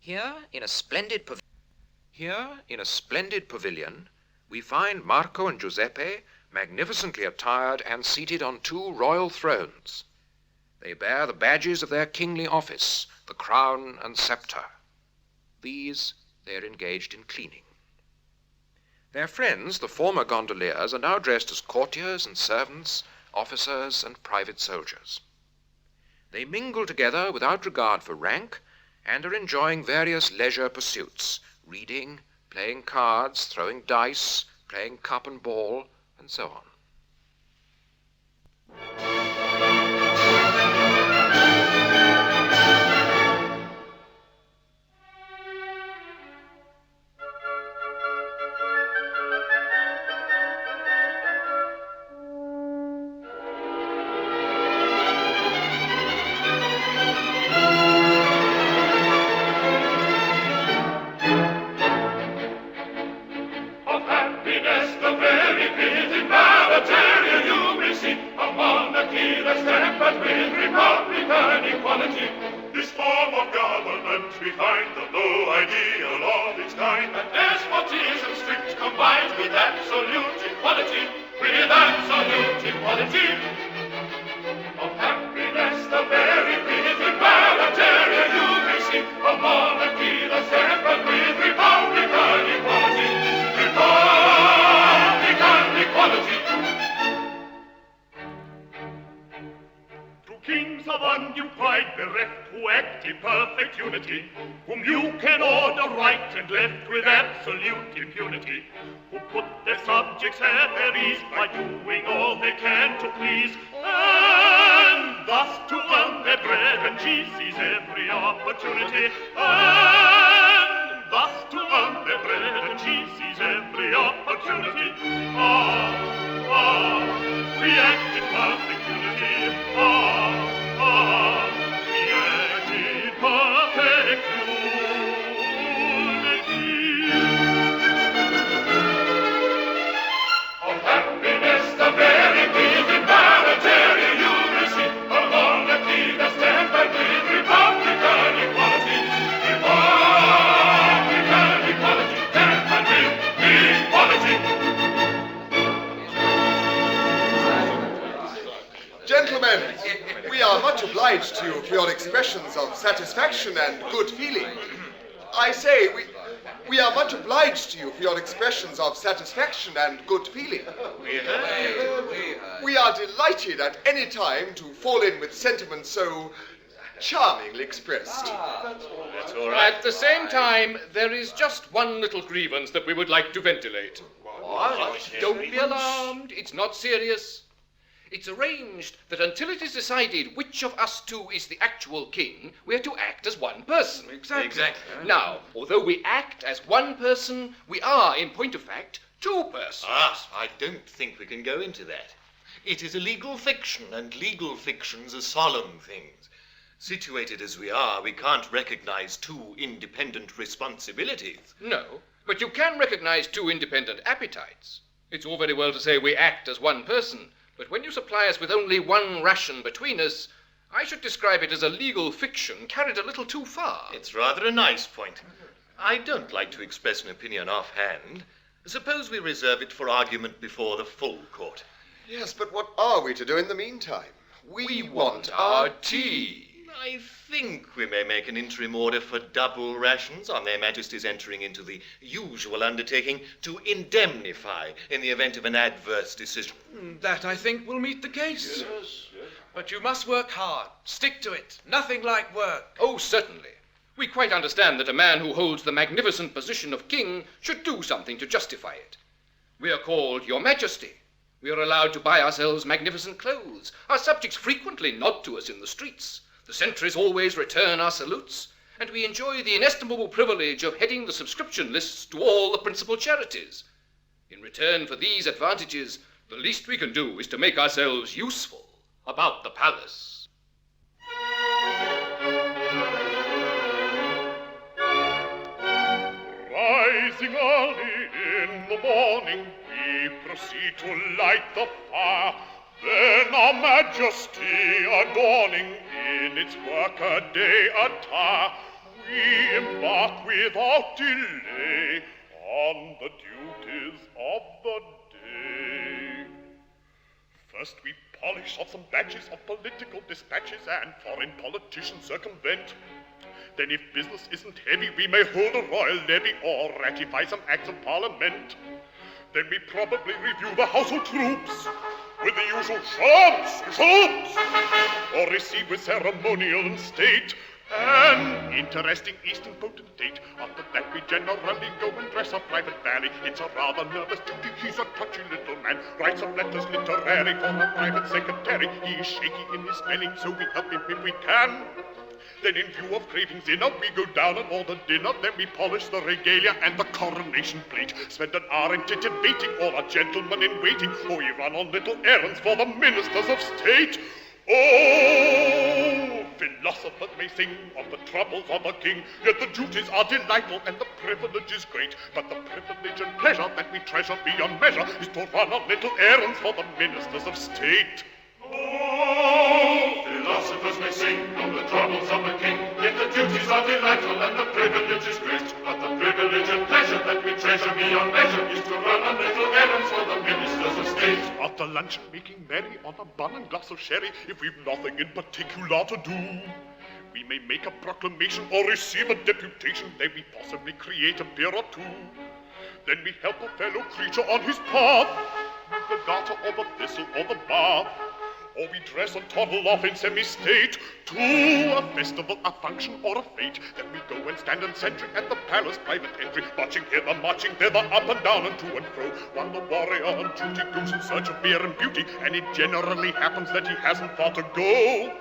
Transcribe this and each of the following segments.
Here, in a splendid pavilion, we find Marco and Giuseppe magnificently attired and seated on two royal thrones. They bear the badges of their kingly office, the crown and scepter. These they are engaged in cleaning. Their friends, the former gondoliers, are now dressed as courtiers and servants, officers and private soldiers. They mingle together without regard for rank and are enjoying various leisure pursuits, reading, playing cards, throwing dice, playing cup and ball, and so on. This form of government we find the low ideal of its kind, and despotism strict combined with absolute equality, Of happiness the very breathing Barataria you may see, a monarchy that's tempered with republican equality, Kings of undue pride bereft, who act in perfect unity, whom you can order right and left with absolute impunity, who put their subjects at their ease by doing all they can to please, and thus to earn their bread and cheese seize every opportunity, we act in perfect unity, Of happiness the very breathing Barataria you may see, a monarchy that's tempered with republican equality, tempered with equality. Gentlemen, we are much obliged to you for your expressions of satisfaction and good feeling. I say, we are much obliged to you for your expressions of satisfaction and good feeling. We are delighted at any time to fall in with sentiments so charmingly expressed. That's all right. At the same time, there is just one little grievance that we would like to ventilate. What? Don't be alarmed. It's not serious. It's arranged that until it is decided which of us two is the actual king, we are to act as one person. Exactly. Now, although we act as one person, we are, in point of fact, two persons. I don't think we can go into that. It is a legal fiction, and legal fictions are solemn things. Situated as we are, we can't recognize two independent responsibilities. No, but you can recognize two independent appetites. It's all very well to say we act as one person, but when you supply us with only one ration between us, I should describe it as a legal fiction carried a little too far. It's rather a nice point. I don't like to express an opinion offhand. Suppose we reserve it for argument before the full court. Yes, but what are we to do in the meantime? We want our tea. I think we may make an interim order for double rations on their Majesties entering into the usual undertaking to indemnify in the event of an adverse decision. That, I think, will meet the case. Yes. But you must work hard. Stick to it. Nothing like work. Oh, certainly. We quite understand that a man who holds the magnificent position of king should do something to justify it. We are called Your Majesty. We are allowed to buy ourselves magnificent clothes. Our subjects frequently nod to us in the streets. The sentries always return our salutes, and we enjoy the inestimable privilege of heading the subscription lists to all the principal charities. In return for these advantages, the least we can do is to make ourselves useful about the palace. Rising early in the morning, we proceed to light the fire. Then our Majesty adorning in its workaday attire, we embark without delay on the duties of the day. First we polish off some batches of political dispatches and foreign politicians circumvent. Then if business isn't heavy, we may hold a royal levy or ratify some acts of parliament. Then we probably review the household troops with the usual shalom, or receive with ceremonial and state an interesting Eastern potentate. After that we generally go and dress our private valet. It's a rather nervous duty, he's a touchy little man. Writes some letters literary for a private secretary. He is shaky in his spelling, so we help him if we can. Then in view of cravings inner, we go down and order dinner. Then we polish the regalia and the coronation plate. Spend an hour in titivating all our gentlemen in waiting, or we run on little errands for the ministers of state. Oh, philosophers may sing of the troubles of a king, yet the duties are delightful and the privilege is great. But the privilege and pleasure that we treasure beyond measure is to run on little errands for the ministers of state. Oh, philosophers may sing of the troubles of a king, yet the duties are delightful and the privilege is great. But the privilege and pleasure that we treasure beyond measure is to run on little errands for the ministers of state. After luncheon, making merry on a bun and glass of sherry, if we've nothing in particular to do, we may make a proclamation or receive a deputation. Then we possibly create a beer or two. Then we help a fellow creature on his path, with the garter or the thistle or the bath. Or we dress and toddle off in semi-state to a festival, a function, or a fete. Then we go and stand in sentry at the palace private entry, marching hither, marching thither, up and down and to and fro, while the warrior on duty goes in search of beer and beauty, and it generally happens that he hasn't far to go.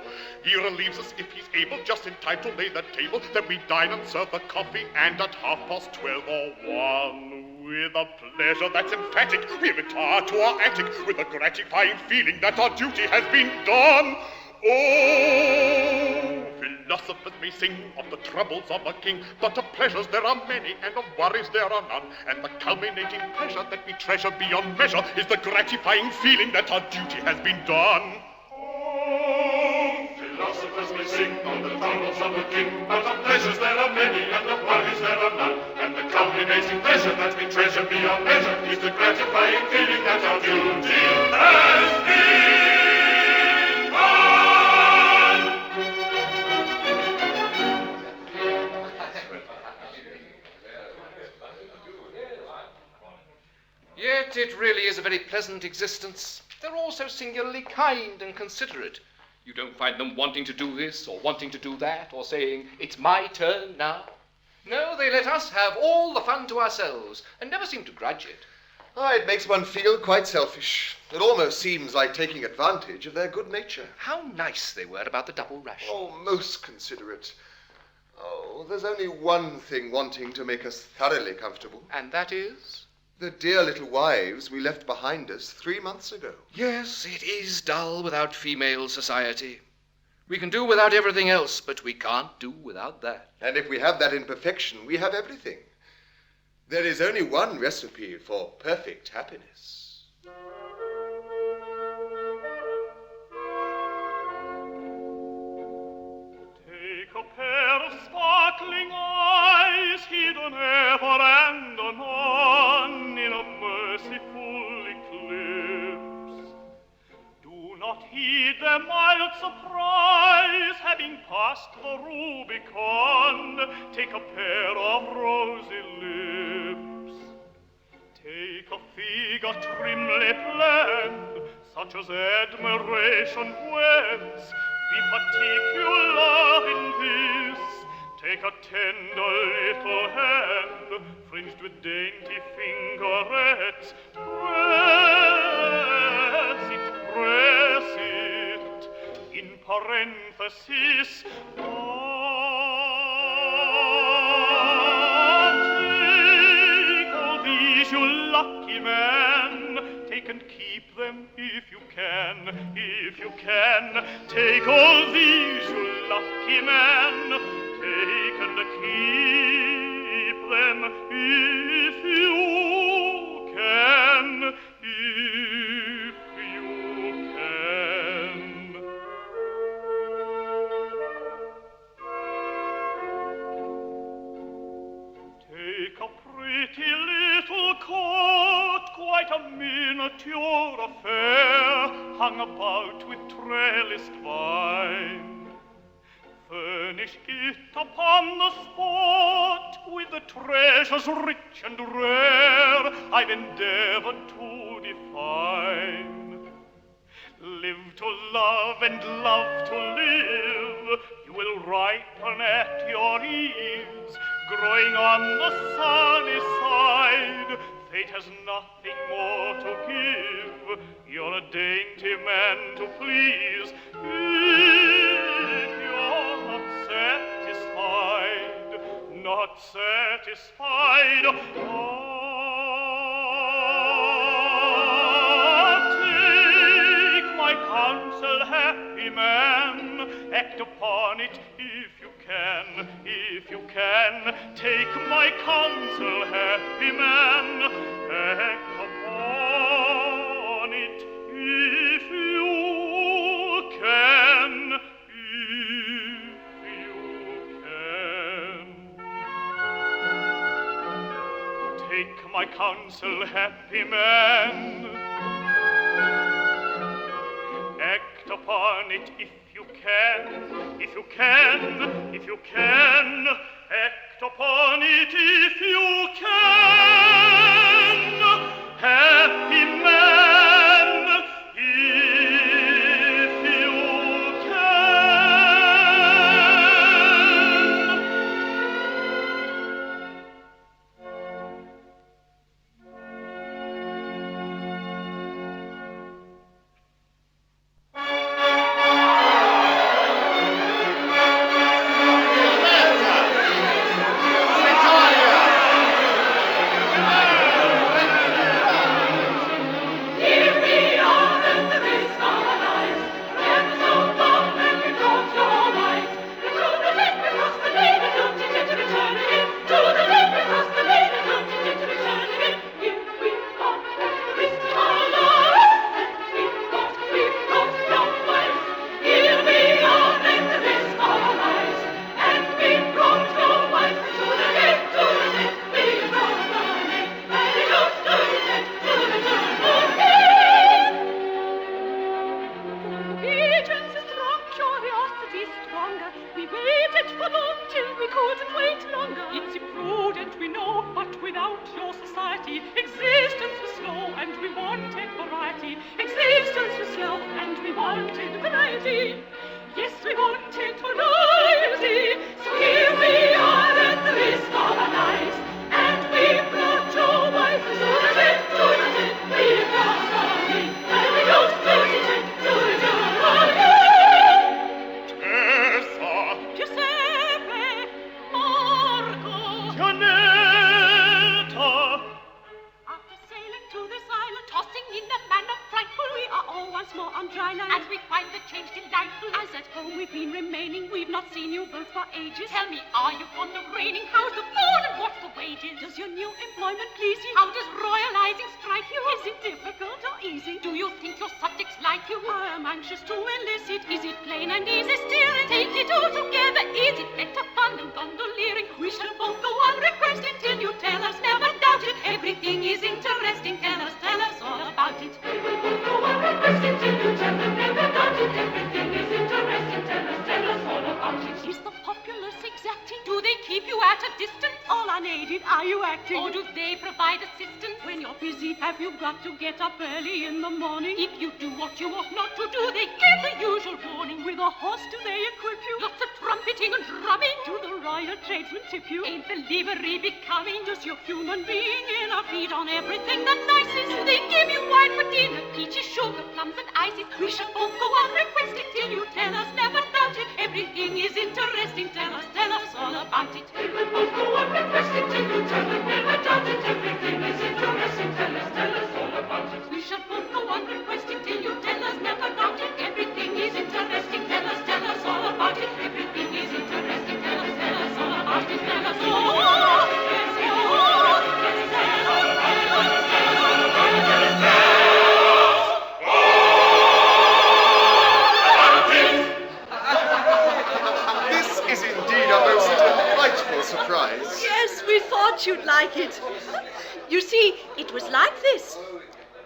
He relieves us if he's able, just in time to lay the table. Then we dine and serve the coffee, and at 12:30 or 1, with a pleasure that's emphatic, we retire to our attic with a gratifying feeling that our duty has been done. Oh, philosophers may sing of the troubles of a king, but of pleasures there are many, and of worries there are none. And the culminating pleasure that we treasure beyond measure is the gratifying feeling that our duty has been done. Oh, philosophers may sing of the troubles of a king, but of pleasures there are many, and of worries there are none. And the culminating pleasure that we treasure beyond measure is the gratifying feeling that our duty has been done. Yet it really is a very pleasant existence. They're all so singularly kind and considerate. You don't find them wanting to do this or wanting to do that, or saying, "It's my turn now." No, they let us have all the fun to ourselves and never seem to grudge it. It makes one feel quite selfish. It almost seems like taking advantage of their good nature. How nice they were about the double ration. Oh, most considerate. Oh, there's only one thing wanting to make us thoroughly comfortable. And that is? The dear little wives we left behind us 3 months ago. Yes, it is dull without female society. We can do without everything else, but we can't do without that. And if we have that in perfection, we have everything. There is only one recipe for perfect happiness. Take a pair of sparkling eyes, hidden ever and anon in a merciful eclipse. Do not heed their mild surprise, having passed the Rubicon. Take a pair of rosy lips. Take a figure trimly planned, such as admiration weds. Be particular in this. Take a tender little hand, fringed with dainty fingerets. Press it, in parenthesis. Take all these, you lucky man. Take and keep them if you can, if you can. Take all these, you lucky man. Take and keep them if you can, if you can. at your affair, hung about with trellised vine. Furnish it upon the spot with the treasures rich and rare I've endeavored to define. Live to love and love to live, you will ripen at your ease, growing on the sunny side. Fate has nothing more to give, you're a dainty man to please. If you're not satisfied, take my counsel, happy man, act upon it if you can, take my counsel, happy man, act upon it if you can, Take my counsel, happy man, act upon it if you can, act upon it if you can, happy man, if you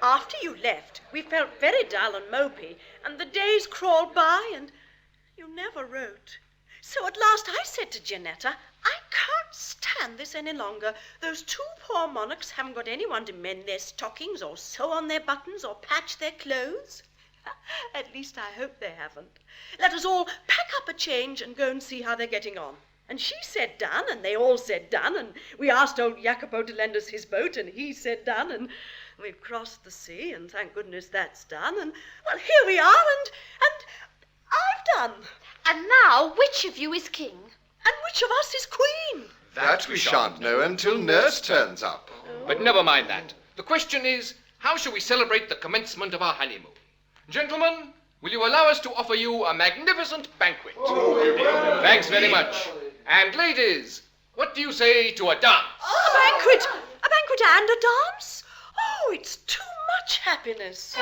After you left, we felt very dull and mopey, and the days crawled by, and you never wrote. So at last I said to Janetta, I can't stand this any longer. Those two poor monarchs haven't got anyone to mend their stockings or sew on their buttons or patch their clothes. At least I hope they haven't. Let us all pack up a change and go and see how they're getting on. And she said done, and they all said done, and we asked old Jacopo to lend us his boat, and he said done, and we've crossed the sea, and thank goodness that's done, and, well, here we are, and I've done. And now, which of you is king? And which of us is queen? That we shan't know until nurse turns up. But never mind that. The question is, how shall we celebrate the commencement of our honeymoon? Gentlemen, will you allow us to offer you a magnificent banquet? Thanks very much. And ladies, what do you say to a dance? A banquet and a dance? Oh, it's too much happiness.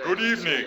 Good evening.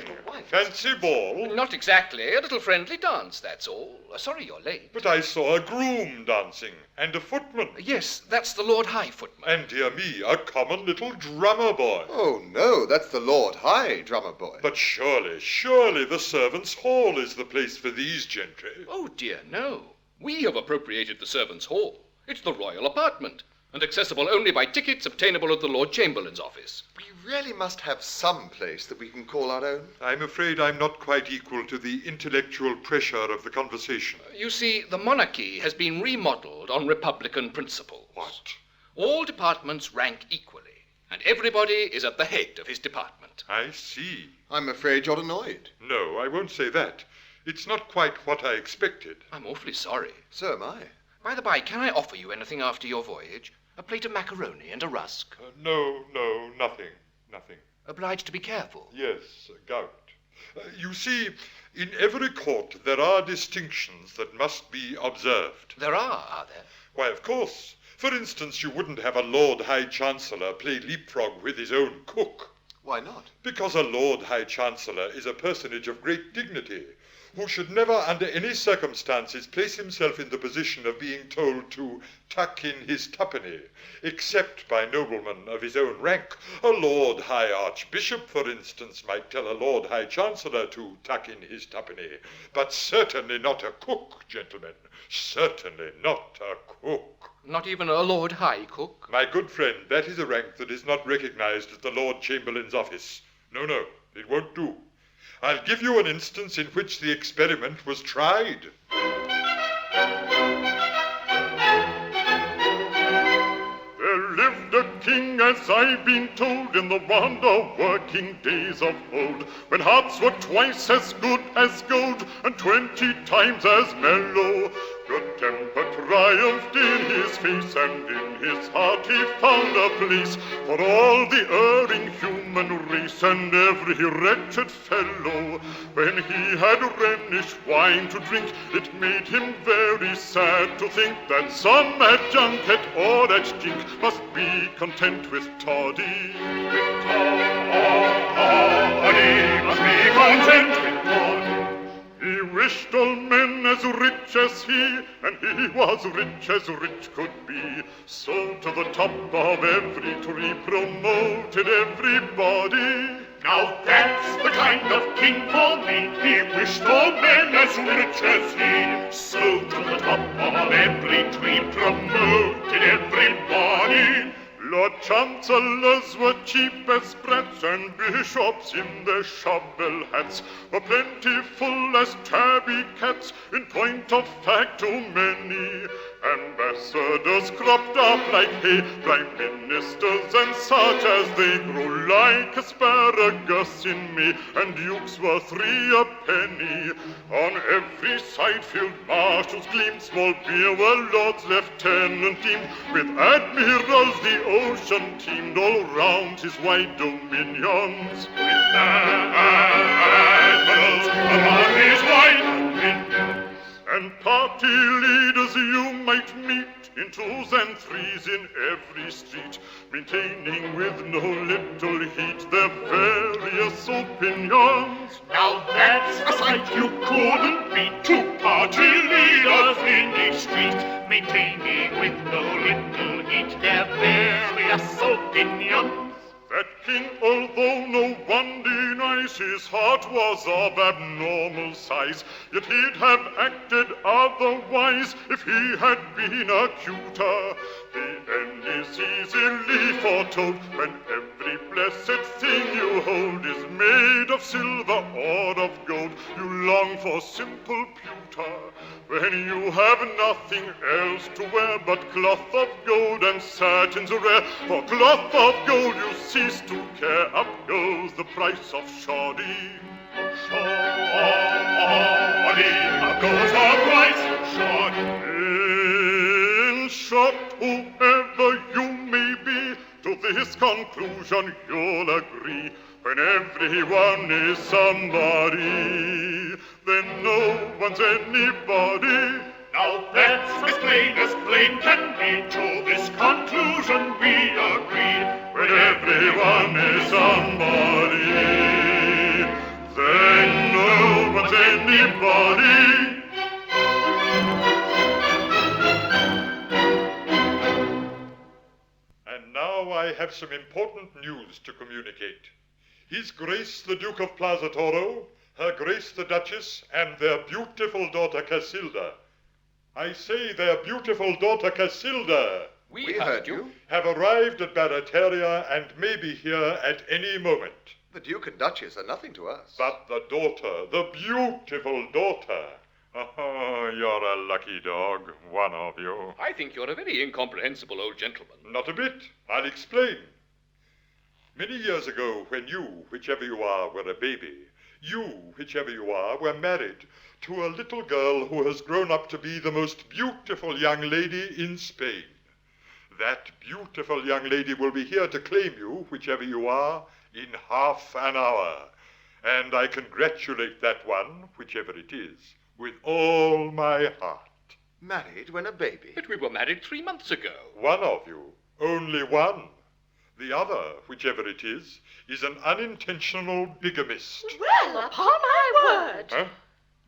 Fancy ball? Not exactly. A little friendly dance, that's all. Sorry you're late. But I saw a groom dancing, and a footman. Yes, that's the Lord High Footman. And, dear me, a common little drummer boy. Oh, no, that's the Lord High Drummer Boy. But surely the servants' hall is the place for these gentry. Oh, dear, no. We have appropriated the servants' hall. It's the royal apartment, and accessible only by tickets obtainable at the Lord Chamberlain's office. We really must have some place that we can call our own. I'm afraid I'm not quite equal to the intellectual pressure of the conversation. You see, the monarchy has been remodeled on republican principles. What? All departments rank equally, and everybody is at the head of his department. I see. I'm afraid you're annoyed. No, I won't say that. It's not quite what I expected. I'm awfully sorry. So am I. By the by, can I offer you anything after your voyage? A plate of macaroni and a rusk. No, nothing. Obliged to be careful. Yes, gout. You see, in every court there are distinctions that must be observed. There are there? Why, of course. For instance, you wouldn't have a Lord High Chancellor play leapfrog with his own cook. Why not? Because a Lord High Chancellor is a personage of great dignity, who should never under any circumstances place himself in the position of being told to tuck in his tuppenny, except by noblemen of his own rank. A Lord High Archbishop, for instance, might tell a Lord High Chancellor to tuck in his tuppenny, but certainly not a cook, gentlemen, certainly not a cook. Not even a Lord High Cook? My good friend, that is a rank that is not recognized at the Lord Chamberlain's office. No, it won't do. I'll give you an instance in which the experiment was tried. There lived a king, as I've been told, in the wonder-working days of old, when hearts were twice as good as gold, and 20 times as mellow. Good temper triumphed in his face, and in his heart he found a place for all the erring human race, and every wretched fellow. When he had Rhenish wine to drink, it made him very sad to think that some at junket or at jink must be content with toddy. With toddy must be content with toddy. He wished all men as rich as he, and he was rich as rich could be. So to the top of every tree promoted everybody. Now that's the kind of king for me. He wished all men as rich as he. So to the top of every tree promoted everybody. Lord Chancellors were chief as brats, and bishops in their shovel hats were plentiful as tabby cats, in point of fact too many. Ambassadors cropped up like hay, prime ministers and such as they grew like asparagus in May, and dukes were 3 a penny. On every side field marshals gleamed, small beer were lords lieutenant deemed, with admirals the ocean teemed all round his wide dominions. With admirals around his wide dominions. And party leaders you might meet in 2s and 3s in every street, maintaining with no little heat their various opinions. Now that's a sight you couldn't beat. 2 party leaders in each street, maintaining with no little heat their various opinions. That king, although no one denies his heart was of abnormal size, yet he'd have acted otherwise if he had been a cuter. The end is easily foretold when every blessed thing you hold is made of silver or of gold. You long for simple pewter when you have nothing else to wear but cloth of gold and satins rare. For cloth of gold you cease to care. Up goes the price of shoddy. Shoddy, up goes the price of shoddy. In short, whoever you may be, to this conclusion you'll agree. When everyone is somebody, then no one's anybody. Now that's as plain can be. To this conclusion we agree. When everyone is somebody, then no one's anybody. And now I have some important news to communicate. His Grace the Duke of Plaza Toro, Her Grace the Duchess, and their beautiful daughter Casilda. I say their beautiful daughter Casilda. We heard you. Have arrived at Barataria and may be here at any moment. The Duke and Duchess are nothing to us. But the daughter, the beautiful daughter. Oh, you're a lucky dog, one of you. I think you're a very incomprehensible old gentleman. Not a bit. I'll explain. Many years ago, when you, whichever you are, were a baby, you, whichever you are, were married to a little girl who has grown up to be the most beautiful young lady in Spain. That beautiful young lady will be here to claim you, whichever you are, in half an hour. And I congratulate that one, whichever it is, with all my heart. Married when a baby? But we were married 3 months ago. One of you, only one. The other, whichever it is an unintentional bigamist. Well, upon my word. Huh?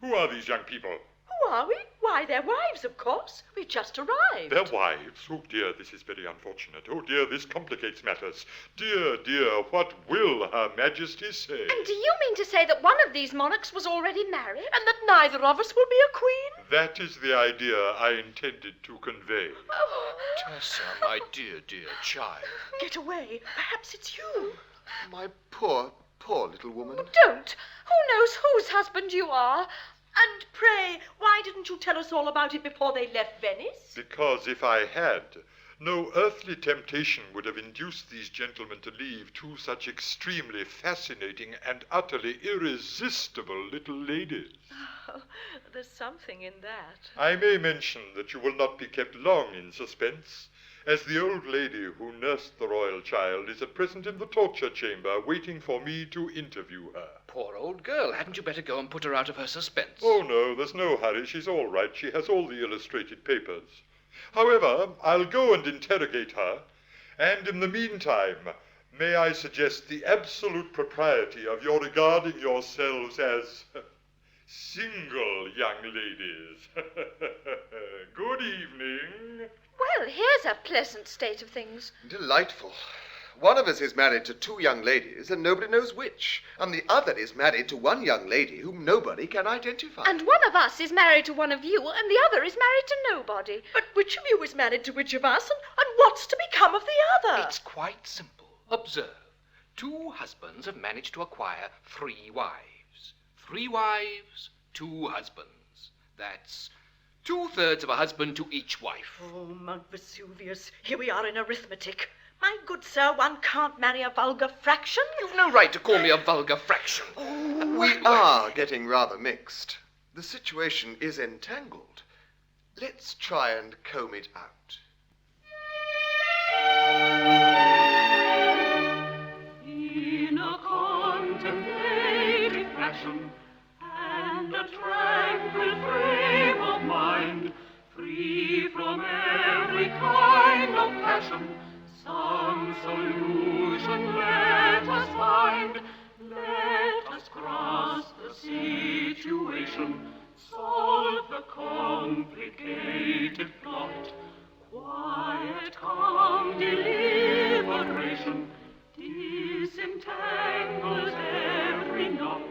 Who are these young people? Who are we? Why, their wives, of course. We've just arrived. Their wives? Oh, dear, this is very unfortunate. Oh, dear, this complicates matters. Dear, dear, what will Her Majesty say? And do you mean to say that one of these monarchs was already married? And that neither of us will be a queen? That is the idea I intended to convey. Oh. Tessa, my dear, dear child. Get away. Perhaps it's you. My poor, poor little woman. Don't. Who knows whose husband you are? And pray, why didn't you tell us all about it before they left Venice? Because if I had, No earthly temptation would have induced these gentlemen to leave two such extremely fascinating and utterly irresistible little ladies. Oh, there's something in that. I may mention that you will not be kept long in suspense, as the old lady who nursed the royal child is at present in the torture chamber waiting for me to interview her. Poor old girl. Hadn't you better go and put her out of her suspense? Oh, no, there's no hurry. She's all right. She has all the illustrated papers. However, I'll go and interrogate her, and in the meantime, may I suggest the absolute propriety of your regarding yourselves as single young ladies. Good evening. Well, here's a pleasant state of things. Delightful. One of us is married to two young ladies, and nobody knows which. And the other is married to one young lady whom nobody can identify. And one of us is married to one of you, and the other is married to nobody. But which of you is married to which of us, and what's to become of the other? It's quite simple. Observe. 2 husbands have managed to acquire 3 wives. 3 wives, 2 husbands. That's 2/3 of a husband to each wife. Oh, Mount Vesuvius, here we are in arithmetic. My good sir, one can't marry a vulgar fraction. You've no right to call me a vulgar fraction. We are getting rather mixed. The situation is entangled. Let's try and comb it out. In a contemplative fashion and a tranquil frame of mind, free from every kind of passion, some solution let us find. Let us grasp the situation, solve the complicated plot. Quiet, calm deliberation disentangles every knot.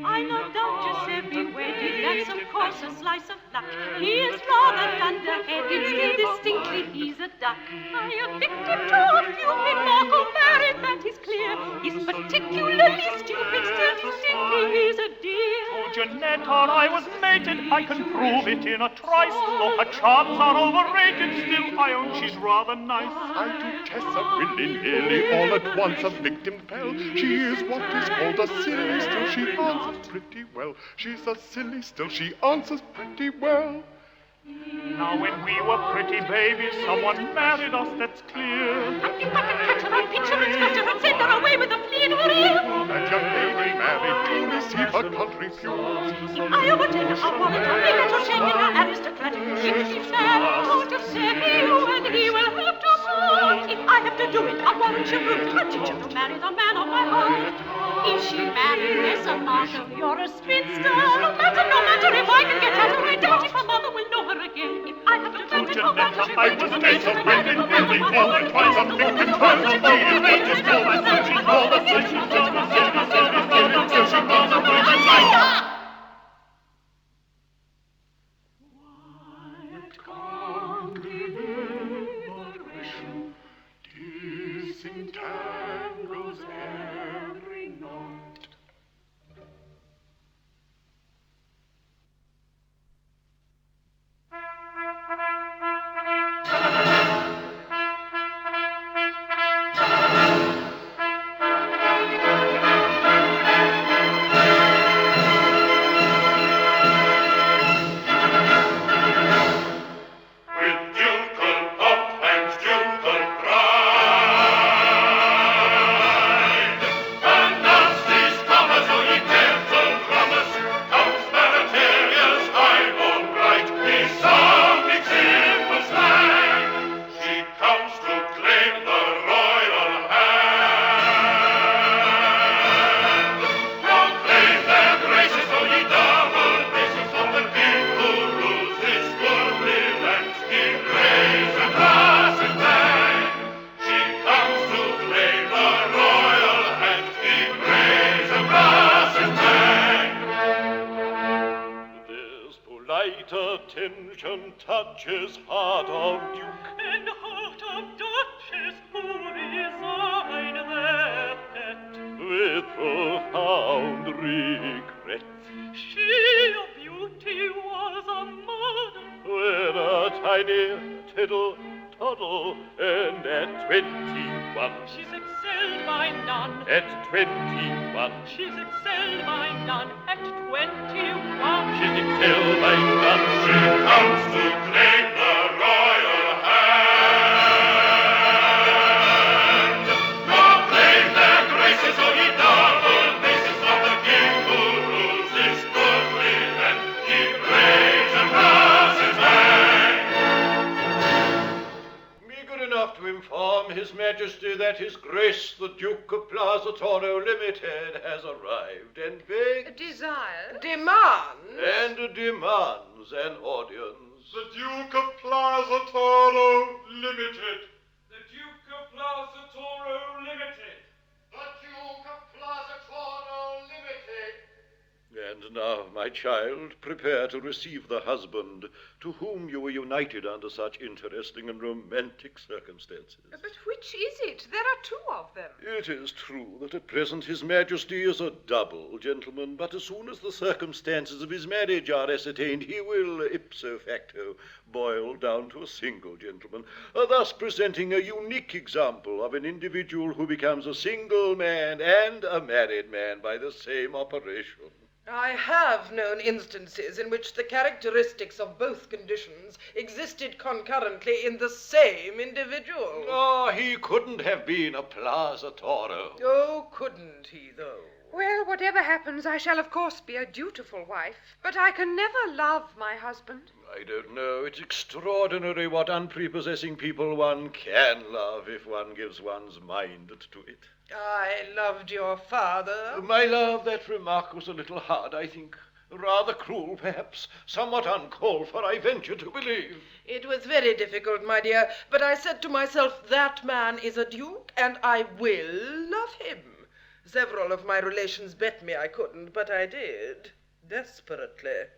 I no doubt Giuseppe wedded, that's of course a slice of luck. He is rather dunderheaded, still distinctly he's a duck. I am victim to a few Marco married, that is clear. He's particularly stupid, still distinctly he's a dear. Oh, Janetta, I was mated, I can prove it in a trice. Though her charms are overrated, still I own she's rather nice. I do Tessa willy-nilly, all at once a victim fell. She is what is called a silly, still she answers pretty well. She's a silly, still she answers pretty well. Now when we were pretty babies, someone married us, that's clear. And if I can catch her, I'll pinch her and scratch her and send her away with a flea in her ear. That young lady married to receive her country pews. If I overtake her, I'll warrant her, let her shake in her aristocratic shoes. She's married to Giuseppe, and he will have to sort. If I have to do it, I'll warrant you rude. I'll teach her to marry the man of my heart. If she married Nessa Marshall, you're a spinster. No matter if I can get at her, I doubt if her mother will know her again. If I have to do it, I'll warrant you I was made of wicked Billy, all the twice of victim twice of me. Just go and searching for the searching for the searching for the searching for the virgin light. Quiet, calm deliberation disentangles every knot. Attention touches heart of Duke And heart of Duchess, who resigned their pet. with profound regret. She of beauty was a model, When a tiny tittle cuddle, and at 21 she's excelled by none. At 21 She's excelled by none. At 21 she's excelled by none. She comes to claim the royal hand. Proclaim their graces on the double basis of the king who rules this goodly land. He prays and does his hang. Meagre enough to inform His Majesty that His Grace the Duke of Plaza Toro Limited has arrived and begs demands an audience. The Duke of Plaza Toro Limited. The Duke of Plaza Toro Limited. The Duke of Plaza Toro Limited. And now, my child, prepare to receive the husband to whom you were united under such interesting and romantic circumstances. But which is it? There are two of them. It is true that at present His Majesty is a double gentleman, but as soon as the circumstances of his marriage are ascertained, he will, ipso facto, boil down to a single gentleman, thus presenting a unique example of an individual who becomes a single man and a married man by the same operation. I have known instances in which the characteristics of both conditions existed concurrently in the same individual. Ah, he couldn't have been a Plaza Toro. Oh, couldn't he, though? Well, whatever happens, I shall of course be a dutiful wife, but I can never love my husband. I don't know. It's extraordinary what unprepossessing people one can love if one gives one's mind to it. I loved your father. My love, that remark was a little hard, I think. Rather cruel, perhaps. Somewhat uncalled for, I venture to believe. It was very difficult, my dear, but I said to myself, that man is a duke, and I will love him. Several of my relations bet me I couldn't, but I did. Desperately.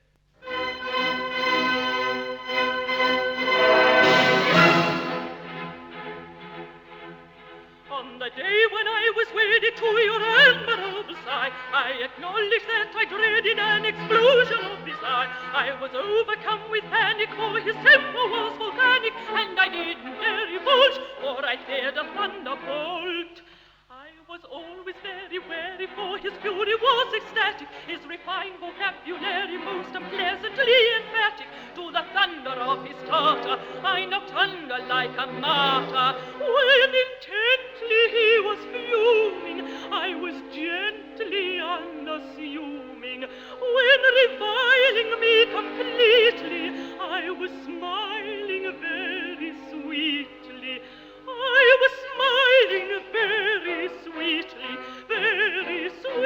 On the day when I was wedded to your admirable side, I acknowledge that I dreaded an explosion of desire. I was overcome with panic, for his temper was volcanic, and I didn't dare revolt, for I feared a thunderbolt. I was always very wary, for his fury was ecstatic, his refined vocabulary most unpleasantly emphatic. To the thunder of his tartar I knocked under like a martyr. When intently he was fuming, I was gently unassuming. When reviling me completely, I was smiling very sweetly. I was smiling very sweetly, very sweetly,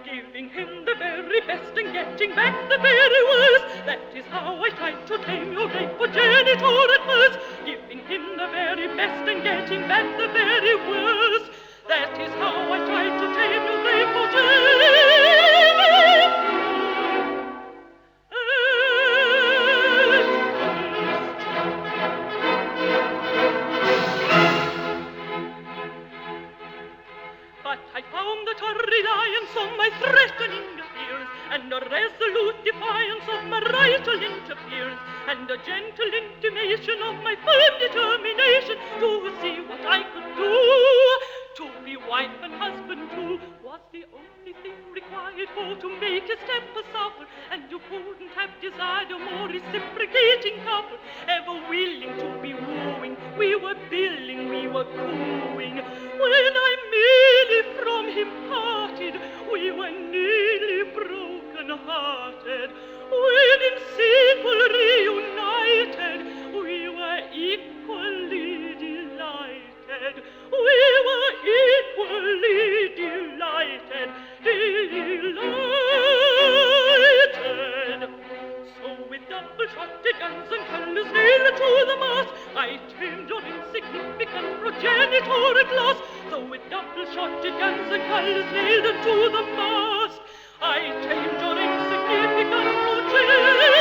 giving him the very best and getting back the very worst. That is how I tried to tame your great progenitor at first, giving him the very best and getting back the very worst. That is how I tried to tame your great progenitor. I found that a reliance on my threatening appearance, and a resolute defiance of my rival interference, and a gentle intimation of my firm determination to see what I could do. To be wife and husband too was the only thing required for to make his temper suffer, and you couldn't have desired a more reciprocating couple, ever willing to be wooing. We were billing, we were cooing. When I merely from him parted, we were nearly broken-hearted. When in sequel reunited, we were equally delighted. We were equally delighted, delighted. So with double-shotted guns and colours nailed to the mast, I tamed your insignificant progenitor at last. So with double-shotted guns and colours nailed to the mast, I tamed your insignificant progenitor.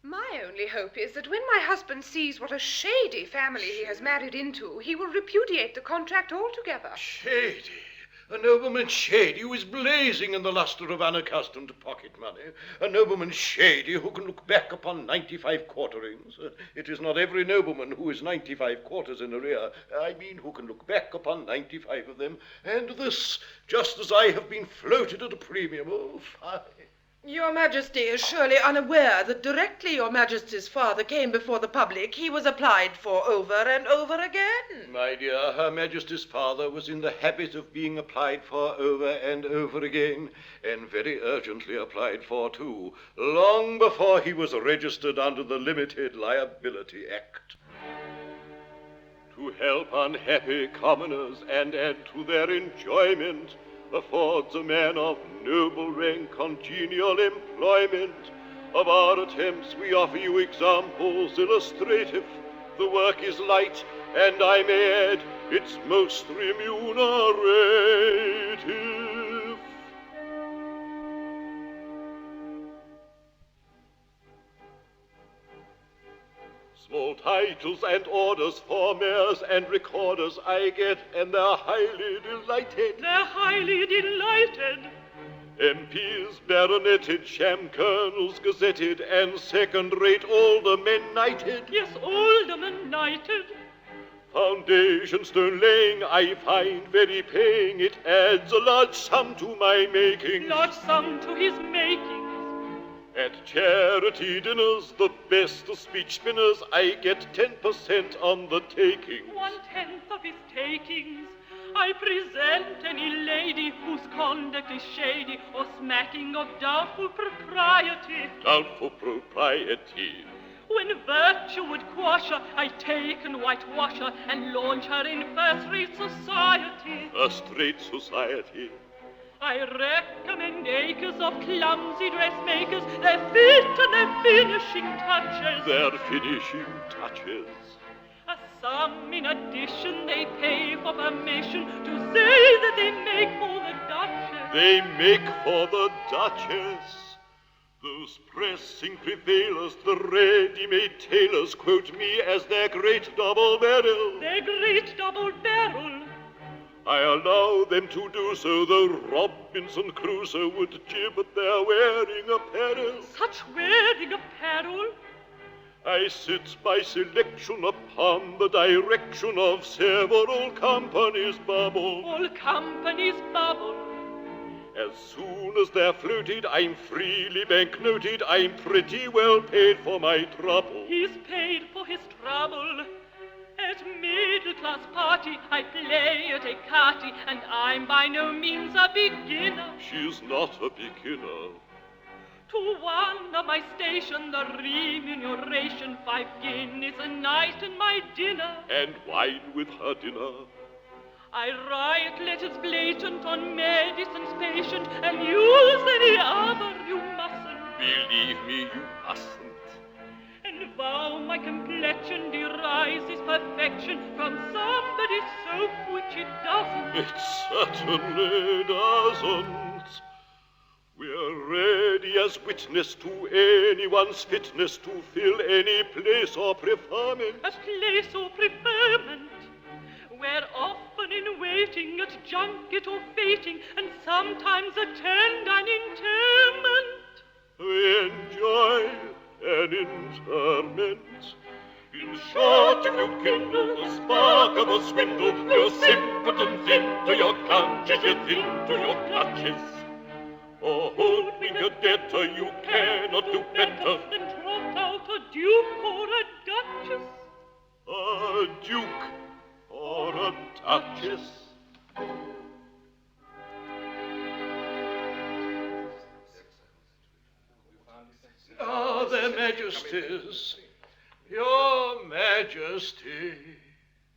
My only hope is that when my husband sees what a shady family he has married into, he will repudiate the contract altogether. Shady? A nobleman shady who is blazing in the lustre of unaccustomed pocket money. A nobleman shady who can look back upon 95 quarterings. It is not every nobleman who is 95 quarters in arrear. I mean who can look back upon 95 of them. And this, just as I have been floated at a premium. Oh, fine. Your Majesty is surely unaware that directly Your Majesty's father came before the public, he was applied for over and over again. My dear, Her Majesty's father was in the habit of being applied for over and over again, and very urgently applied for too, long before he was registered under the Limited Liability Act. To help unhappy commoners and add to their enjoyment, affords a man of noble rank congenial employment. Of our attempts we offer you examples illustrative. The work is light, and I may add, it's most remunerative. Small titles and orders for mayors and recorders I get, and they're highly delighted. They're highly delighted. MPs baroneted, sham colonels gazetted, and second-rate aldermen knighted. Yes, aldermen knighted. Foundation stone laying I find very paying. It adds a large sum to my making. Large sum to his making. At charity dinners, the best of speech spinners, I get 10% on the takings. 1/10 of his takings. I present any lady whose conduct is shady or smacking of doubtful propriety. Doubtful propriety. When virtue would quash her, I take and whitewash her and launch her in first-rate society. First-rate society. I recommend acres of clumsy dressmakers, their fit and their finishing touches. Their finishing touches. A sum in addition they pay for permission to say that they make for the Duchess. They make for the Duchess. Those pressing prevailers, the ready-made tailors, quote me as their great double barrel. Their great double barrel. I allow them to do so, though Robinson Crusoe would jib at their wearing apparel. Such wearing apparel? I sit by selection upon the direction of several companies' bubble. All companies bubble. As soon as they're floated, I'm freely banknoted. I'm pretty well paid for my trouble. He's paid for his trouble. At middle-class party, I play at écarté, and I'm by no means a beginner. She's not a beginner. To one of my station, the remuneration, 5 guineas a night and my dinner. And wine with her dinner. I write letters blatant on medicine's patient, and use any other you mustn't. Believe me, you mustn't. And vow my complexion derives its perfection from somebody's soap, which it doesn't. It certainly doesn't. We're ready as witness to anyone's fitness to fill any place or preferment. A place or preferment. We're often in waiting at junket or fating, and sometimes attend an interment. We enjoy an interment. In short, if you kindle the spark of a swindle, your sympathy into your conscience, into your clutches. Or hold me a debtor, you cannot do better than drop out a duke or a duchess. A duke or a duchess. Ah, their majesties. Your Majesty.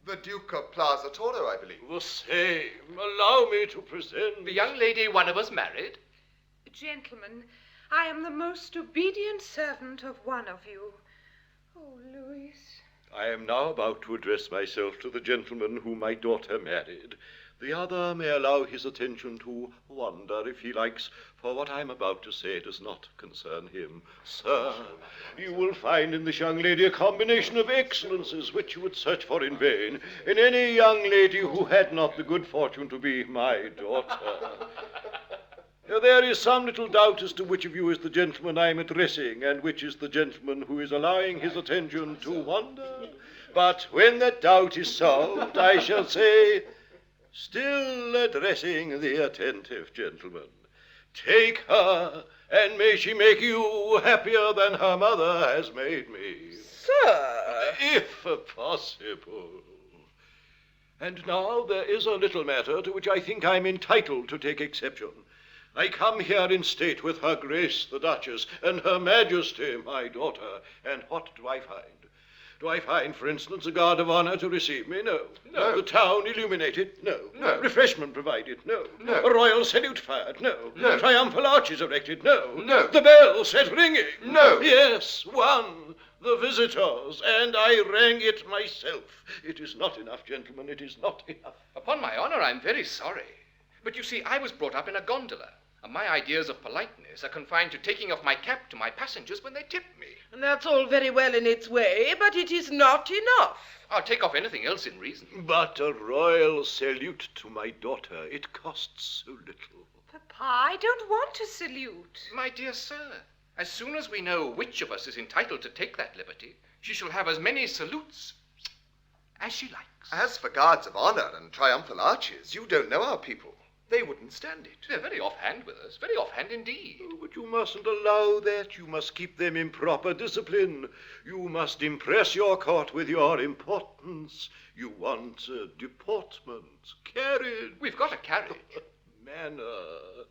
The Duke of Plaza Toro, I believe. The same. Allow me to present... The young lady one of us married? Gentlemen, I am the most obedient servant of one of you. Oh, Louis. I am now about to address myself to the gentleman whom my daughter married. The other may allow his attention to wander if he likes, for what I'm about to say does not concern him. Sir, you will find in this young lady a combination of excellences which you would search for in vain in any young lady who had not the good fortune to be my daughter. There is some little doubt as to which of you is the gentleman I am addressing, and which is the gentleman who is allowing his attention to wander. But when that doubt is solved, I shall say, still addressing the attentive gentleman, take her, and may she make you happier than her mother has made me. Sir! If possible. And now there is a little matter to which I think I'm entitled to take exception. I come here in state with her Grace the Duchess and her Majesty my daughter, and what do I find? Do I find, for instance, a guard of honor to receive me? No. No. The town illuminated? No. No. Refreshment provided? No. No. A royal salute fired? No. No. Triumphal arches erected? No. No. The bell set ringing? No. Yes, one. The visitors, and I rang it myself. It is not enough, gentlemen, it is not enough. Upon my honor, I'm very sorry. But you see, I was brought up in a gondola, and my ideas of politeness are confined to taking off my cap to my passengers when they tip me. And that's all very well in its way, but it is not enough. I'll take off anything else in reason. But a royal salute to my daughter, it costs so little. Papa, I don't want to salute. My dear sir, as soon as we know which of us is entitled to take that liberty, she shall have as many salutes as she likes. As for guards of honor and triumphal arches, you don't know our people. They wouldn't stand it. They're very offhand with us, very offhand indeed. Oh, but you mustn't allow that. You must keep them in proper discipline. You must impress your court with your importance. You want deportment, carriage. We've got a carriage. Manner,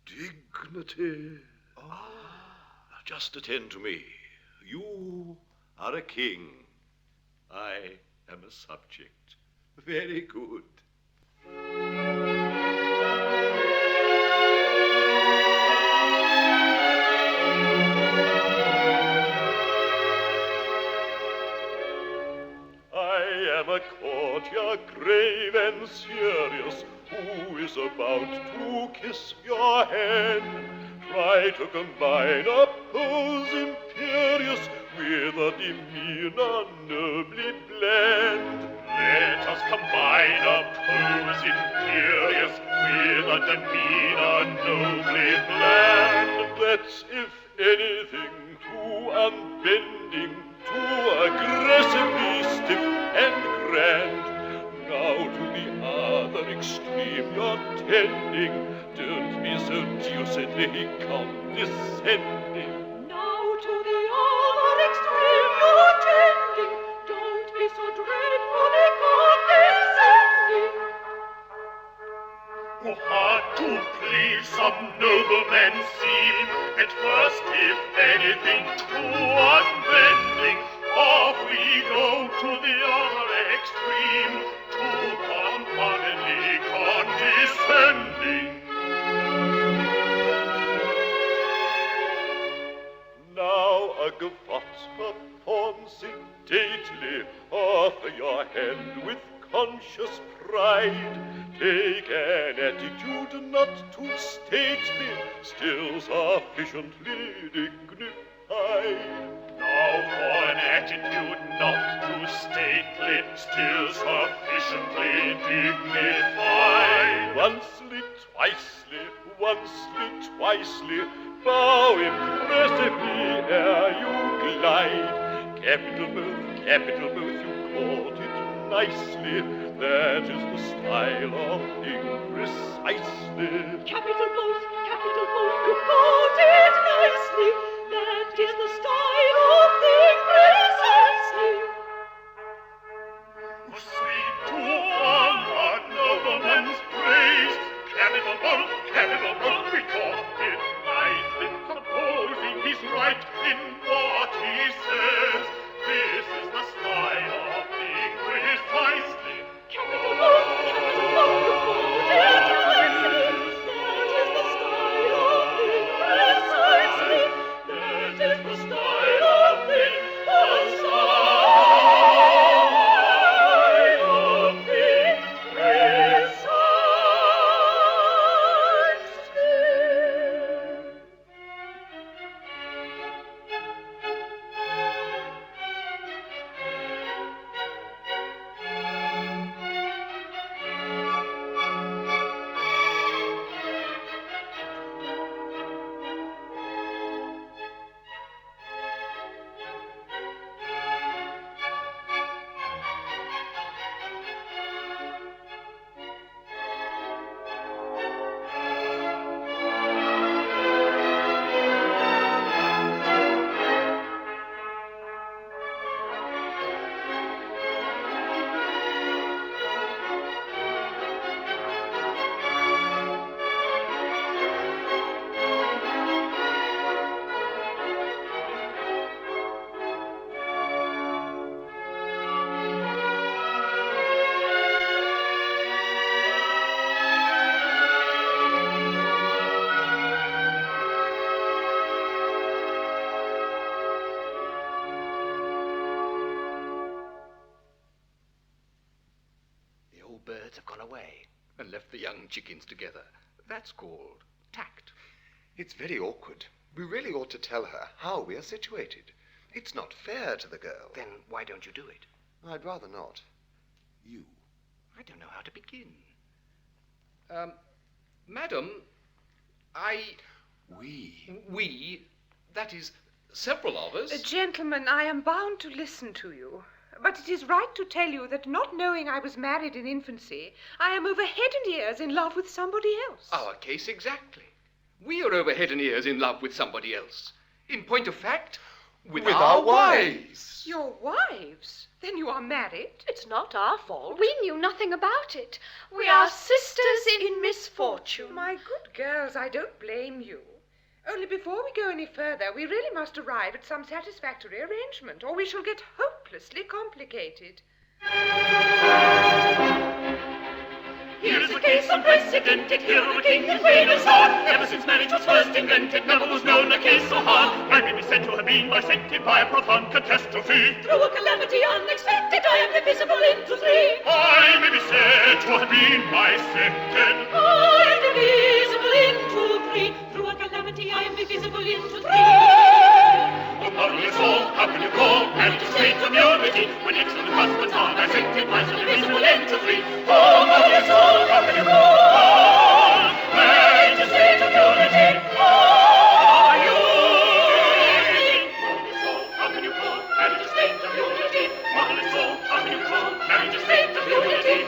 dignity. Now just attend to me. You are a king. I am a subject. Very good. I am a courtier grave and serious, who is about to kiss your hand. Try to combine a pose imperious with a demeanor nobly bland. Let us combine a pose imperious with a demeanor nobly bland. That's, if anything, too unbending, too aggressively stiff and grand. Now to the other extreme you're tending. Don't be so deucedly condescending. Now to the other extreme you're tending. Don't be so dreadfully condescending. Oh, hard to please some noblemen seem, at first, if anything, too unbending. Off we go to the other extreme, too compoundedly condescending. Now a gavotte perform sedately, offer your hand with conscious pride. Take an attitude not too stately, still sufficiently dignified. Now for an attitude not too stately, still sufficiently dignified. Oncely, twicely, bow impressively ere you glide. Capital both, you caught it nicely. That is the style of thing precisely. Capital both, you caught it nicely. That is the style of thing precisely. Sweet to honor nobleman's praise. Capital both, we caught it nicely. Supposing he's right in what he says, this is the style of thing precisely. Capital both, you caught it nicely. That is the style of thing and left the young chickens together. That's called tact. It's very awkward. We really ought to tell her how we are situated. It's not fair to the girl. Then why don't you do it? I'd rather not. You. I don't know how to begin. Madam, We, that is, several of us... Gentlemen, I am bound to listen to you. But it is right to tell you that not knowing I was married in infancy, I am over head and ears in love with somebody else. Our case exactly. We are over head and ears in love with somebody else. In point of fact, with our wives. Your wives? Then you are married? It's not our fault. We knew nothing about it. We are sisters in misfortune. My good girls, I don't blame you. Only before we go any further, we really must arrive at some satisfactory arrangement, or we shall get hopelessly complicated. Here's a case unprecedented, here are a king and queen of sword. Ever since marriage was first invented, never was known a case so hard. I may be said to have been bisected by a profound catastrophe. Through a calamity unexpected, I am divisible into three. I may be said to have been bisected. I am divisible into three. Through a calamity, I am divisible into three. Oh, marvelous all, how can you call marriage a state of unity when excellent husbands are dissected by so divisible into three? Oh, marvelous all, how can you call marriage a state of unity? Are you? Marvelous all, how can you call marriage a state of unity? Marvelous all, how can you call marriage a state of unity?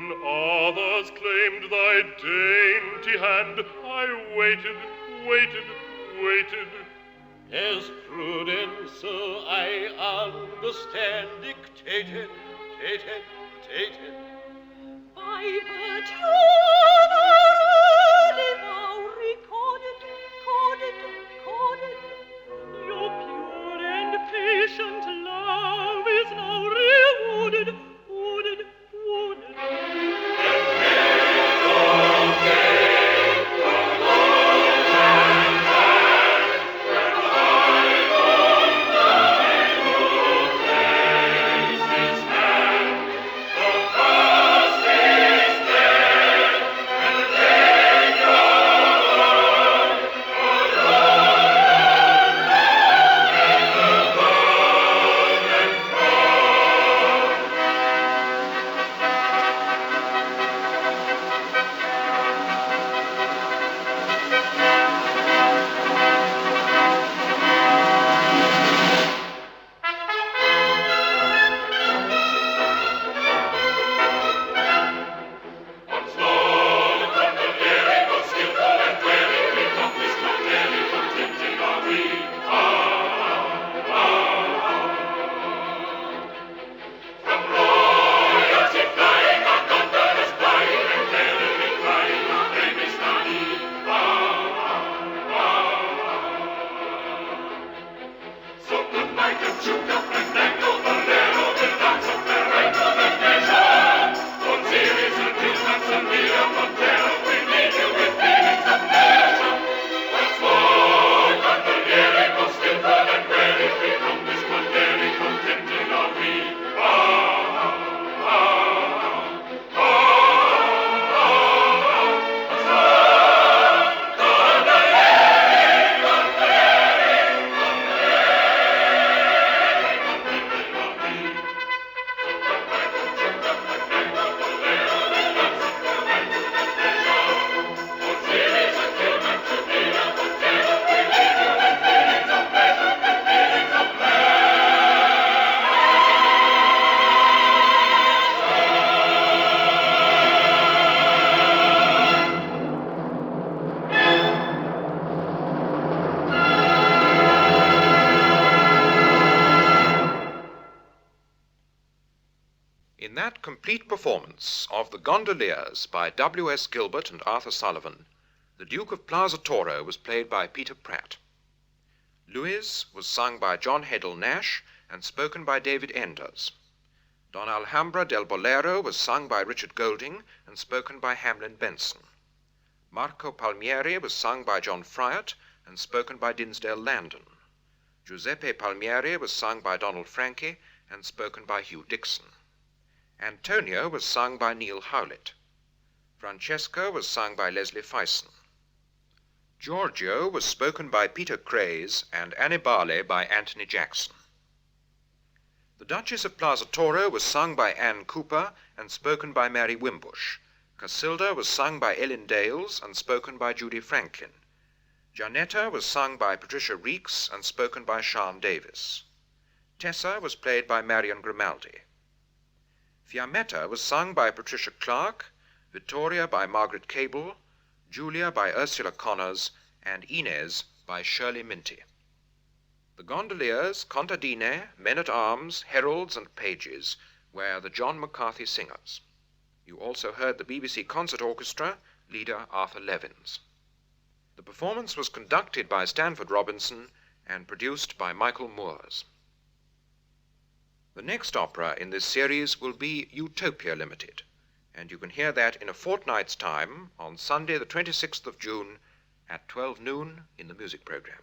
When others claimed thy dainty hand, I waited, waited, waited. As prudence, I understand, dictated, dictated. By virtue of our early vow, recorded, coded. Your pure and patient love is now rewarded, wooded. In that complete performance of the Gondoliers by W.S. Gilbert and Arthur Sullivan, the Duke of Plaza Toro was played by Peter Pratt. Louis was sung by John Heddle Nash and spoken by David Enders. Don Alhambra del Bolero was sung by Richard Golding and spoken by Hamlin Benson. Marco Palmieri was sung by John Fryatt and spoken by Dinsdale Landon. Giuseppe Palmieri was sung by Donald Franke and spoken by Hugh Dixon. Antonio was sung by Neil Howlett. Francesco was sung by Leslie Fyson. Giorgio was spoken by Peter Craze and Annibale by Anthony Jackson. The Duchess of Plaza Toro was sung by Anne Cooper and spoken by Mary Wimbush. Casilda was sung by Ellen Dales and spoken by Judy Franklin. Janetta was sung by Patricia Reeks and spoken by Sian Davis. Tessa was played by Marion Grimaldi. Fiammetta was sung by Patricia Clark, Vittoria by Margaret Cable, Julia by Ursula Connors, and Inez by Shirley Minty. The Gondoliers, Contadine, Men-at-Arms, Heralds, and Pages were the John McCarthy Singers. You also heard the BBC Concert Orchestra, leader Arthur Levins. The performance was conducted by Stanford Robinson and produced by Michael Moores. The next opera in this series will be Utopia Limited, and you can hear that in a fortnight's time on Sunday the 26th of June at 12 noon in the music program.